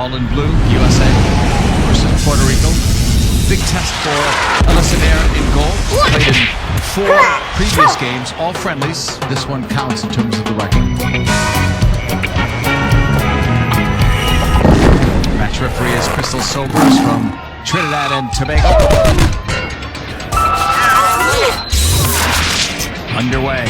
all in blue, USA versus Puerto Rico. Big test for Alyssa in goal. Played in 4 previous games, all friendlies. This one counts in terms of the record. Match referee is Crystal Sobers from Trinidad and Tobago. Underway.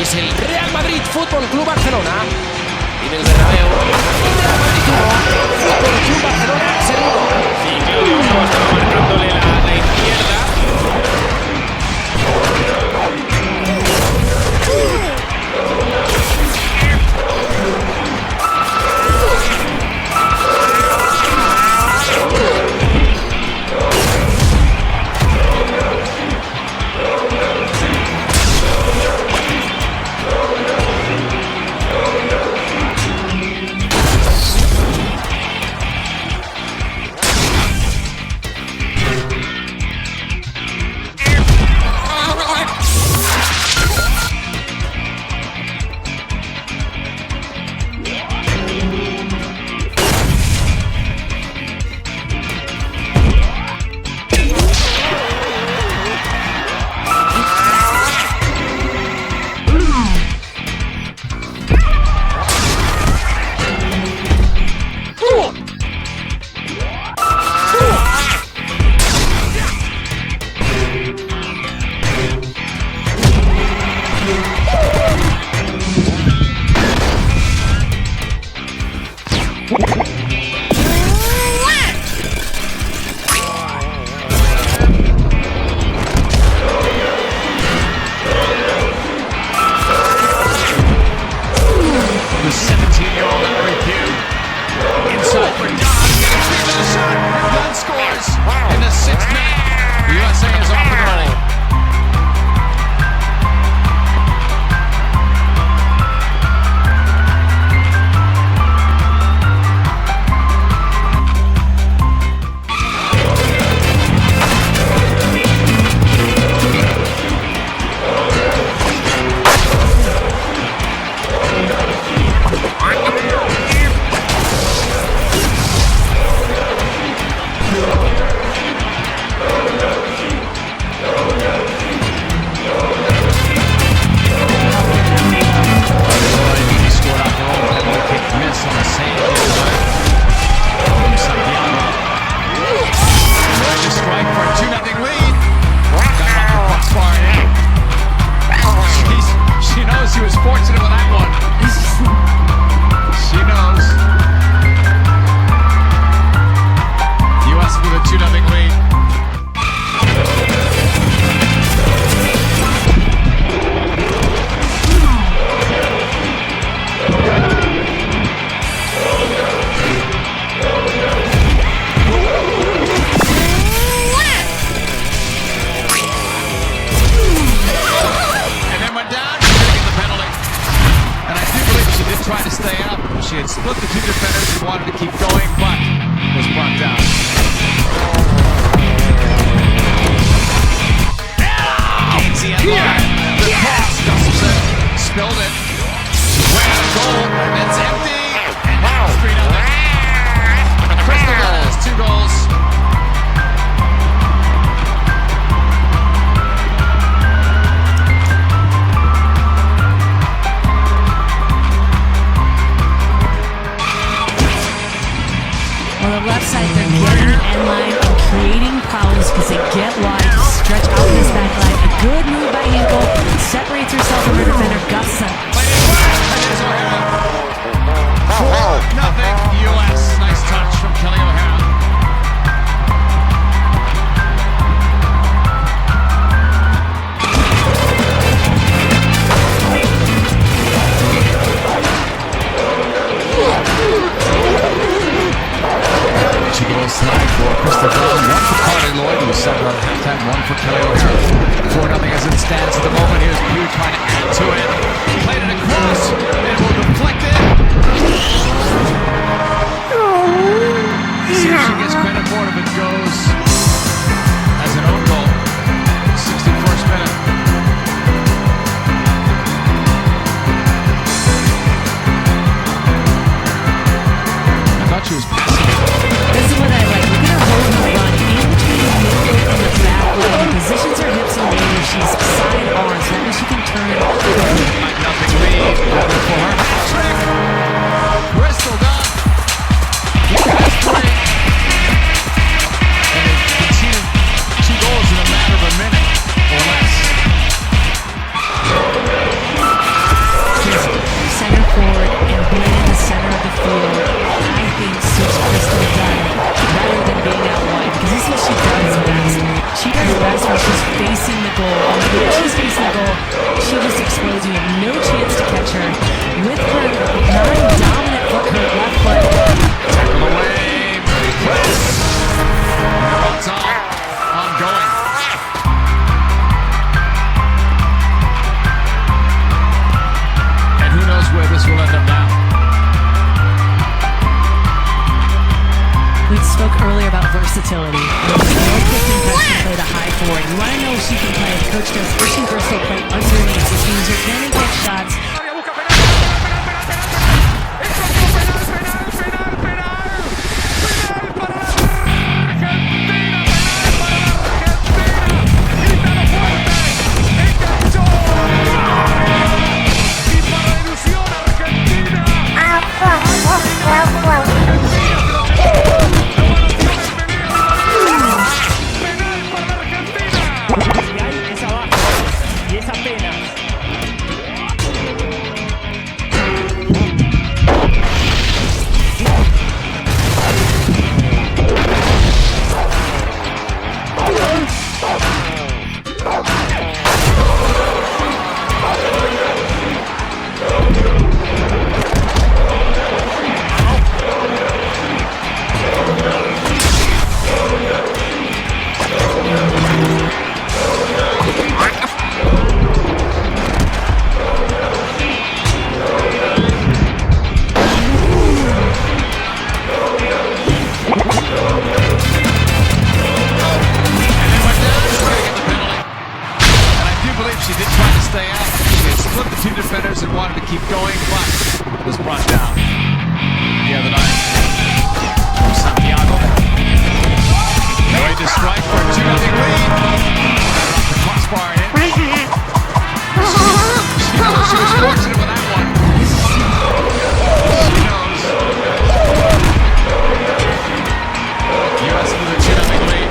Es el Real Madrid Fútbol Club Barcelona. Y del Bernabéu, Real Madrid 1, Fútbol Club Barcelona 0. Sí, Claudio Bravo estaba marcándole la izquierda. at halftime, one for Kelly O'Hara. 4-0 as it stands at the moment. Here's Pew trying to add to it. Played it across, and will deflect it. See if she gets credit for it if it goes as an own goal. 61st minute. I thought she was passing it. This is what I like. Look at her holding the run in between the midfield and the back line. Positions her hips in a way where she's side arms. That means she can turn it off. Nothing lead. Looking for her hat-trick. Bristol done. That's three. And they conceded 2 goals in a matter of a minute or less. She's center forward and being in the center of the field, I think suits Bristol done better than being out wide, because this is what she does best. She does best when she's facing the goal. And when she's facing the goal, she just explodes. You have no chance to catch her. With her non-dominant foot, her left foot. Tackle away. Press. Runs on. Ongoing. And who knows where this will end up now. We spoke earlier about versatility. Well-equipped and coach can play the high forward. You want to know if she can play. Coach does pushing Bristol play underneath, which means you're going to get shots. and wanted to keep going, but was brought down the other night from Santiago. Ready to strike for a 2-0 lead. Dropped the crossbar in. She was fortunate with that one. She knows. U.S. with a 2-0 lead.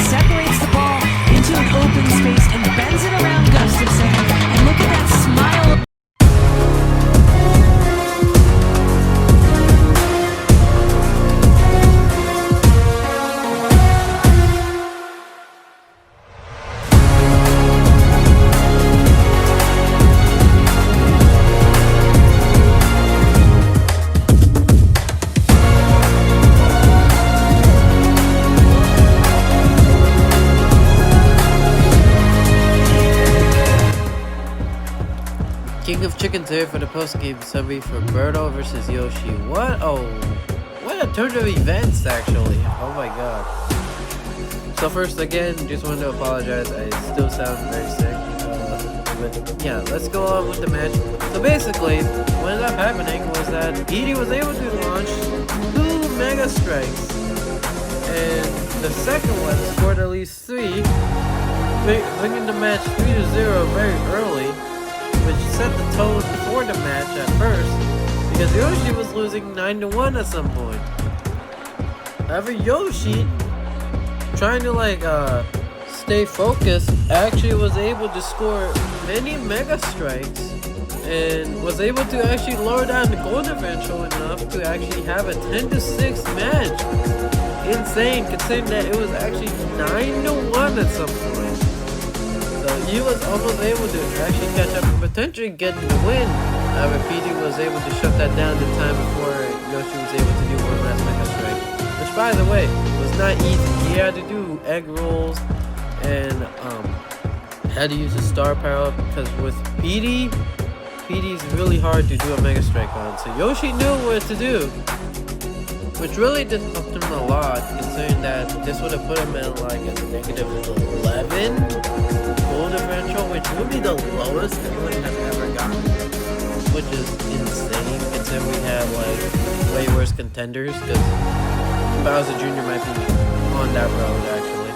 Separates the ball into an open space and bends it around Gustafsson. And look at that smile. King of Chickens here for the post-game summary for Birdo versus Yoshi. What a turn of events, actually. Oh my god. So first, again, just wanted to apologize. I still sound very sick. But yeah, let's go on with the match. So basically, what ended up happening was that Petey was able to launch 2 Mega Strikes. And the second one scored at least 3, bringing the match 3-0 very early, which set the tone for the match at first, because Yoshi was losing 9-1 at some point. However, Yoshi, trying to stay focused, actually was able to score many Mega Strikes and was able to actually lower down the goal differential enough to actually have a 10-6 match. Insane, considering that it was actually 9-1 at some point. So he was almost able to actually catch up and potentially get the win. However, Petey was able to shut that down in time before Yoshi was able to do one last Mega Strike. Which, by the way, was not easy. He had to do egg rolls and had to use a star power up because with Petey's really hard to do a Mega Strike on. So Yoshi knew what to do, which really did help him a lot, considering that this would have put him in like a -11 goal differential, which would be the lowest anyone has ever gotten, which is insane considering we have like way worse contenders, because Bowser Jr. might be on that road actually,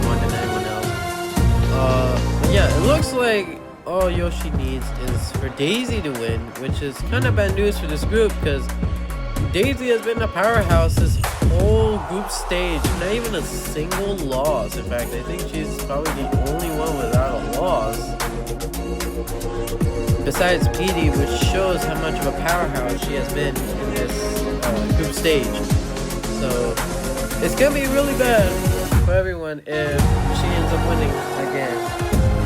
more than anyone else. But yeah, it looks like all Yoshi needs is for Daisy to win, which is kind of bad news for this group, because Daisy has been a powerhouse this whole group stage, not even a single loss. In fact, I think she's probably the only one without a loss. Besides Petey, which shows how much of a powerhouse she has been in this group stage. So, it's gonna be really bad for everyone if she ends up winning again.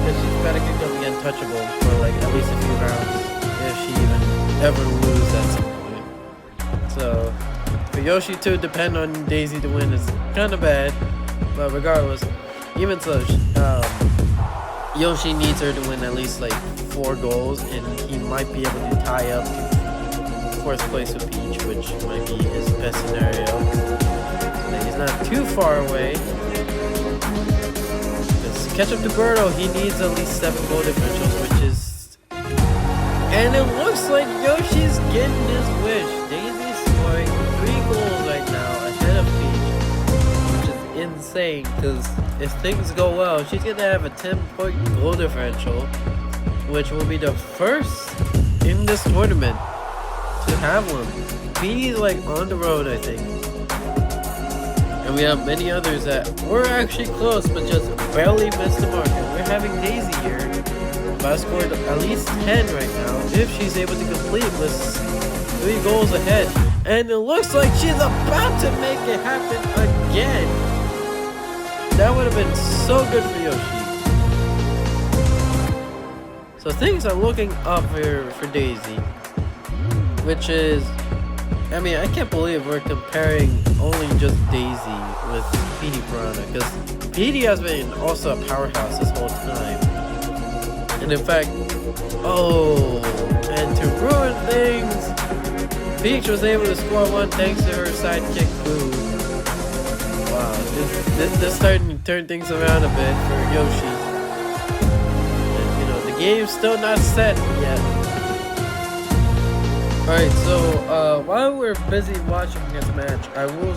Because she's better gonna be untouchable for like at least a few rounds if she even ever loses at some point. So, for Yoshi to depend on Daisy to win is kind of bad, but regardless, even so, Yoshi needs her to win at least like 4 goals, and he might be able to tie up to 4th place with Peach, which might be his best scenario. So he's not too far away. Because to catch up to Birdo, he needs at least 7 goal differentials, which is... And it looks like Yoshi's getting his wish. Daisy's scoring 3 goals right now ahead of Peach, which is insane, because if things go well, she's going to have a 10-point goal differential, which will be the first in this tournament to have one. Petey's like on the road, I think. And we have many others that were actually close, but just barely missed the mark. And we're having Daisy here, about to score at least 10 right now, if she's able to complete with 3 goals ahead. And it looks like she's about to make it happen again. That would have been so good for Yoshi. So things are looking up here for Daisy, which is, I mean, I can't believe we're comparing only just Daisy with Petey Piranha, because Petey has been also a powerhouse this whole time. And in fact, and to ruin things, Peach was able to score 1 thanks to her sidekick Boo. Wow, this starting to turn things around a bit for Yoshi. Game's still not set yet. Alright, so while we're busy watching this match, I will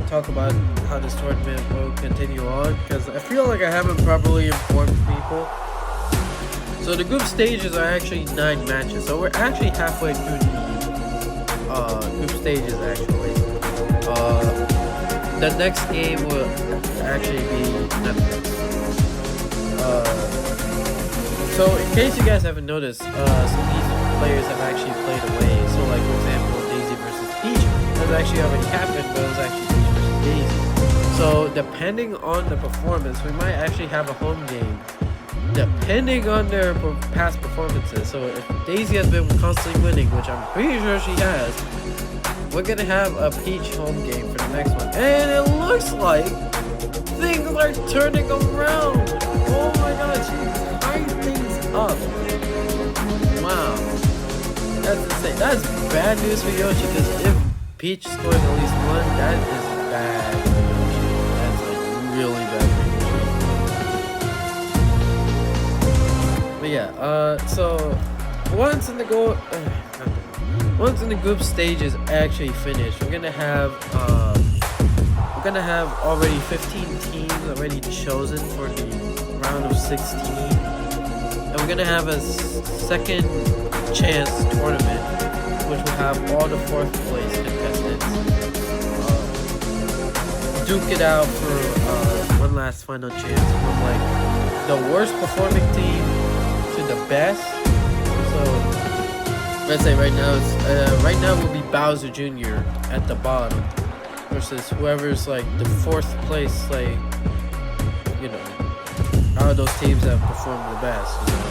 talk about how this tournament will continue on, because I feel like I haven't properly informed people. So the group stages are actually 9 matches, so we're actually halfway through the group stages actually. The next game will actually be so in case you guys haven't noticed, some of these players have actually played away. So like for example, Daisy versus Peach has actually already happened, but it was actually Peach versus Daisy. So depending on the performance, we might actually have a home game, depending on their past performances. So if Daisy has been constantly winning, which I'm pretty sure she has, we're gonna have a Peach home game for the next one. And it looks like things are turning around. Oh my god, she's tying things up. Wow. That's insane. That's bad news for Yoshi, because if Peach scores at least 1, that is bad for Yoshi. That's like really bad for Yoshi. yeah, so once in the group stage is actually finished, we're gonna have already 15 teams already chosen for the round of 16, and we're gonna have a second chance tournament, which will have all the 4th place contestants duke it out for one last final chance from like the worst performing team to the best. So let's say right now will be Bowser Jr. at the bottom versus whoever's like the 4th place, like, you know, out of those teams that performed the best, you know.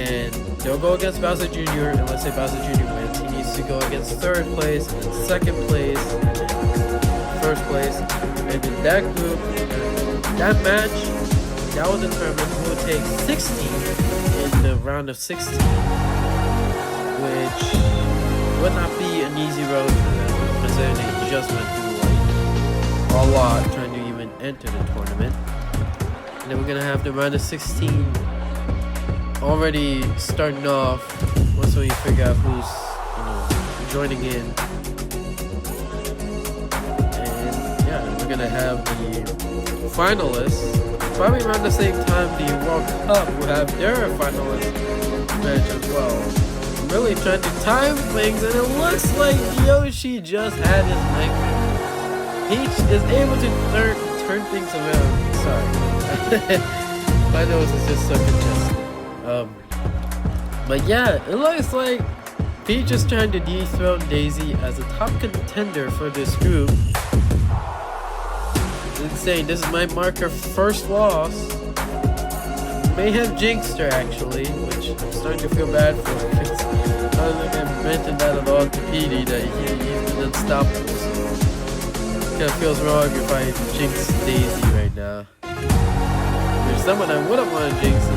And they'll go against Bowser Jr. and let's say Bowser Jr. wins, he needs to go against 3rd place and then 2nd place and then 1st place, and in that group, that match, that will determine who will take 16 in the round of 16, which would not be an easy road for them, considering they just went through like a lot trying to even enter the tournament. And then we're gonna have the round of 16 already starting off once we figure out who's, you know, joining in. We're gonna have the finalists probably around the same time the World Cup will have their finalist match as well. I'm really trying to time things, and it looks like Yoshi just had his nightmare. Peach is able to turn things around. Sorry, my nose is just so congested. But yeah, it looks like Peach is trying to dethrone Daisy as a top contender for this group. Insane. This might mark her first loss. May have jinxed her actually, which I'm starting to feel bad for. I don't think I mentioned that at all to Petey, that he's been unstoppable. So it kind of feels wrong if I jinx Daisy right now. There's someone I wouldn't want to jinx is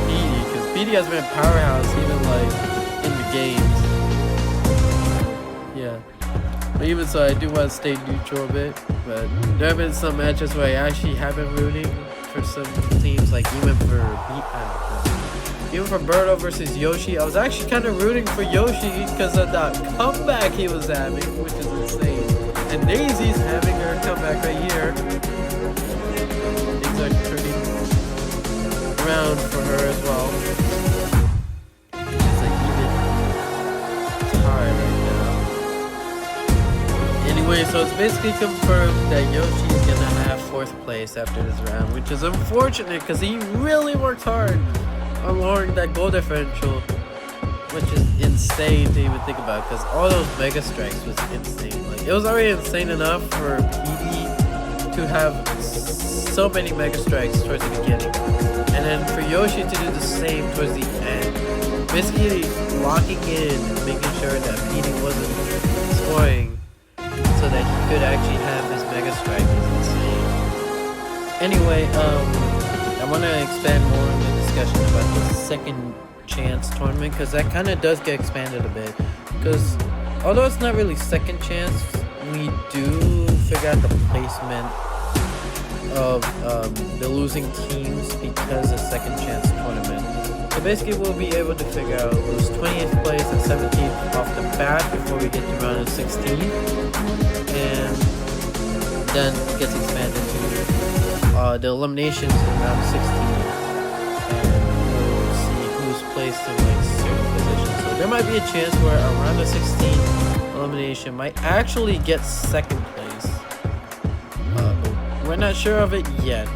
Petey, because Petey has been a powerhouse even like in the games. Yeah. But even so, I do want to stay neutral a bit. But there have been some matches where I actually have been rooting for some teams, like even for Birdo versus Yoshi. I was actually kind of rooting for Yoshi because of that comeback he was having, which is insane. And Daisy's having her comeback right here. Things are turning around for her as well. It's like even tie right now. Anyway, so it's basically confirmed that Yoshi is gonna have 4th place after this round, which is unfortunate because he really worked hard on lowering that goal differential, which is insane to even think about because all those Mega Strikes was insane. Like, it was already insane enough for Petey to have so many Mega Strikes towards the beginning, and then for Yoshi to do the same towards the end, basically locking in, making sure that Petey wasn't scoring so that he could actually have his Mega Strike is insane. Anyway, I want to expand more on the discussion about the second chance tournament, because that kind of does get expanded a bit. Because although it's not really second chance, we do figure out the placement of the losing teams because of second chance tournament. So basically we'll be able to figure out who's 20th place and 17th off the bat before we get to round of 16. And then it gets expanded to the eliminations in round 16. And we'll see who's placed in like certain positions. So there might be a chance where a round of 16 elimination might actually get 2nd place. But we're not sure of it yet.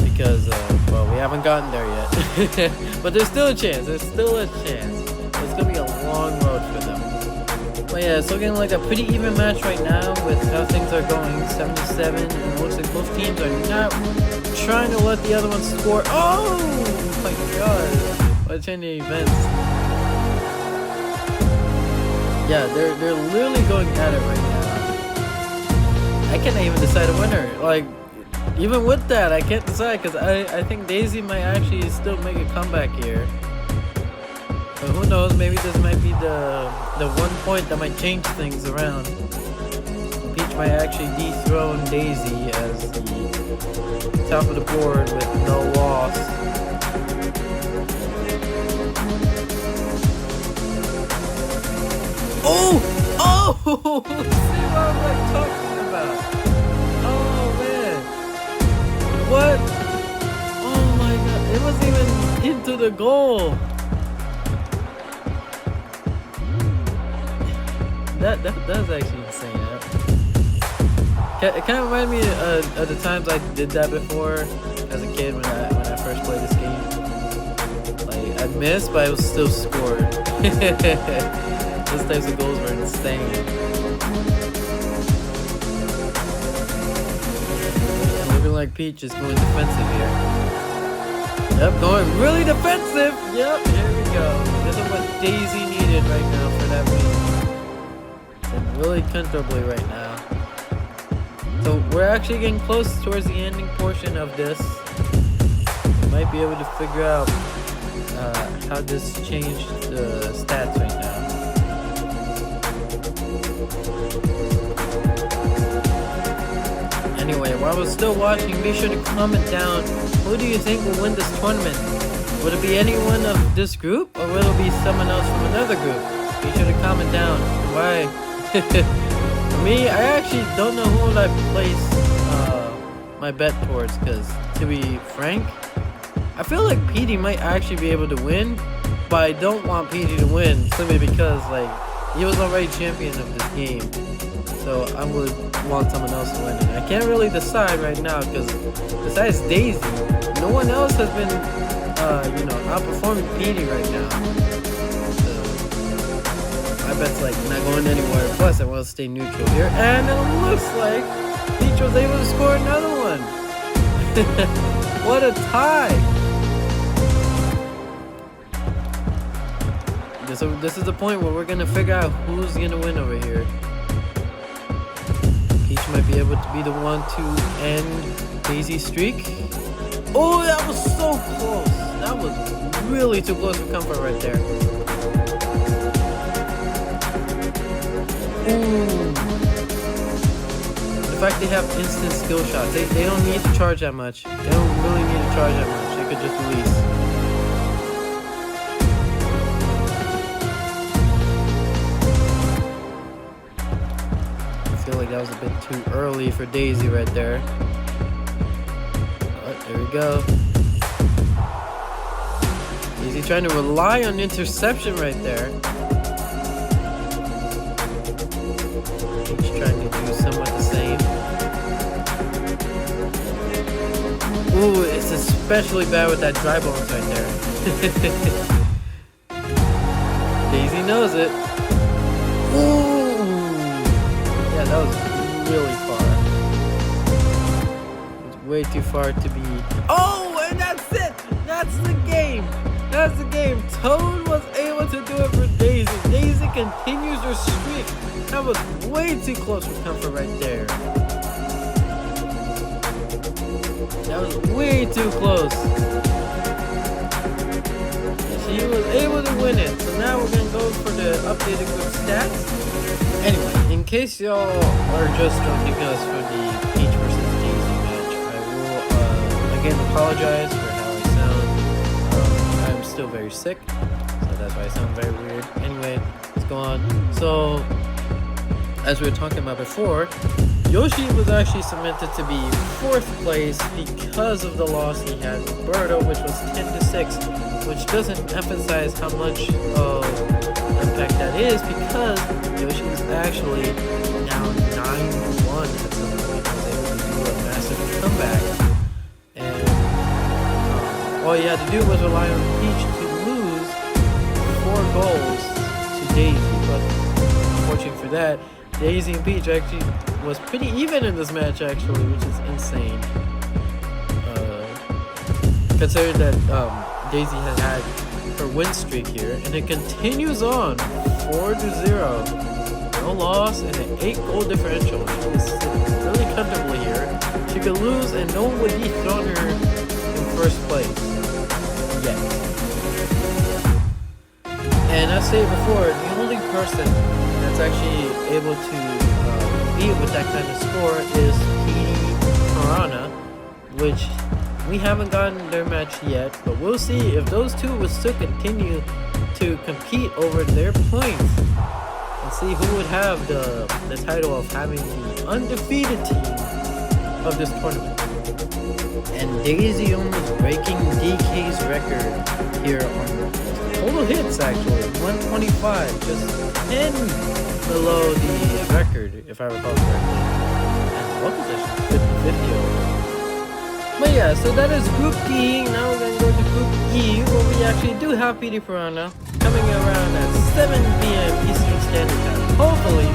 Because, well, we haven't gotten there yet. But there's still a chance. There's still a chance. It's going to be a long road for them. But yeah, it's looking like a pretty even match right now with how things are going. 7-7. And it looks like both teams are not trying to let the other one score. Oh my god. What a chain of events. Yeah, they're literally going at it right now. I can't even decide a winner. Like, even with that, I can't decide because I think Daisy might actually still make a comeback here. But who knows, maybe this might be the one point that might change things around. Peach might actually dethrone Daisy as the top of the board with no loss. Oh, see what I'm like talking about. Oh man. What? Oh my god. It wasn't even into the goal. That's actually insane. It kind of reminded me of the times I did that before as a kid when I first played this game. Like I'd miss, but I was still scored. Those types of goals were insane. And looking like Peach is going defensive here. Yep, going really defensive. Yep, here we go. This is what Daisy needed right now for that win. And really comfortably right now. So we're actually getting close towards the ending portion of this. We might be able to figure out how this changed the stats right now. Anyway, while we're still watching, be sure to comment down who do you think will win this tournament. Would it be anyone of this group, or will it be someone else from another group? Be sure to comment down why. For me, I actually don't know who I place my bet towards, because to be frank, I feel like Petey might actually be able to win, but I don't want Petey to win simply because like he was already champion of this game, so I would want someone else to win. And I can't really decide right now because besides Daisy, no one else has been outperforming Petey right now. I bet's like not going anywhere. Plus, I want to stay neutral here. And it looks like Peach was able to score another one. What a tie! This is the point where we're gonna figure out who's gonna win over here. Peach might be able to be the one to end Daisy's streak. Oh, that was so close. That was really too close for comfort right there. Ooh. The fact they have instant skill shots, they don't need to charge that much. They don't really need to charge that much. They could just release. I feel like that was a bit too early for Daisy right there. Oh, there we go. Daisy trying to rely on interception right there. Trying to do somewhat the same. Ooh, it's especially bad with that dry bones right there. Daisy knows it. Ooh! Yeah, that was really far. It's way too far to be... Oh, and that's it! That's the game! That's the game! Toad was able to do it for Daisy. Daisy continues her streak. That was way too close for comfort right there. That was way too close. She was able to win it. So now we're going to go for the updated group stats. Anyway, in case y'all are just joining us for the Peach versus Daisy match, I will again apologize for how I sound. I'm still very sick, so that's why I sound very weird. Anyway, let's go on. So, as we were talking about before, Yoshi was actually cemented to be 4th place because of the loss he had with Birdo, which was 10-6, which doesn't emphasize how much of impact that is because Yoshi was actually down 9-1 at some point. He was able to do a massive comeback, and all he had to do was rely on Peach to lose 4 goals to Daisy, but unfortunately for that, Daisy and Peach actually was pretty even in this match actually, which is insane. Considering that Daisy has had her win streak here, and it continues on 4-0. No loss and an 8-goal differential. She is sitting really comfortably here. She could lose and no one would dethrone her in 1st place. Yet. And I said before, the only person that's actually able to beat with that kind of score is Petey Piranha, which we haven't gotten their match yet, but we'll see if those two will still continue to compete over their points. and see who would have the title of having the undefeated team of this tournament. And Daisy almost breaking DK's record here on total hits, actually 125, just 10 below the record, if I recall correctly. And what position? 50 overall. But yeah, so that is Group D. Now we're gonna go to Group E, where we actually do have Petey Piranha coming around at 7 p.m. Eastern Standard Time. Hopefully,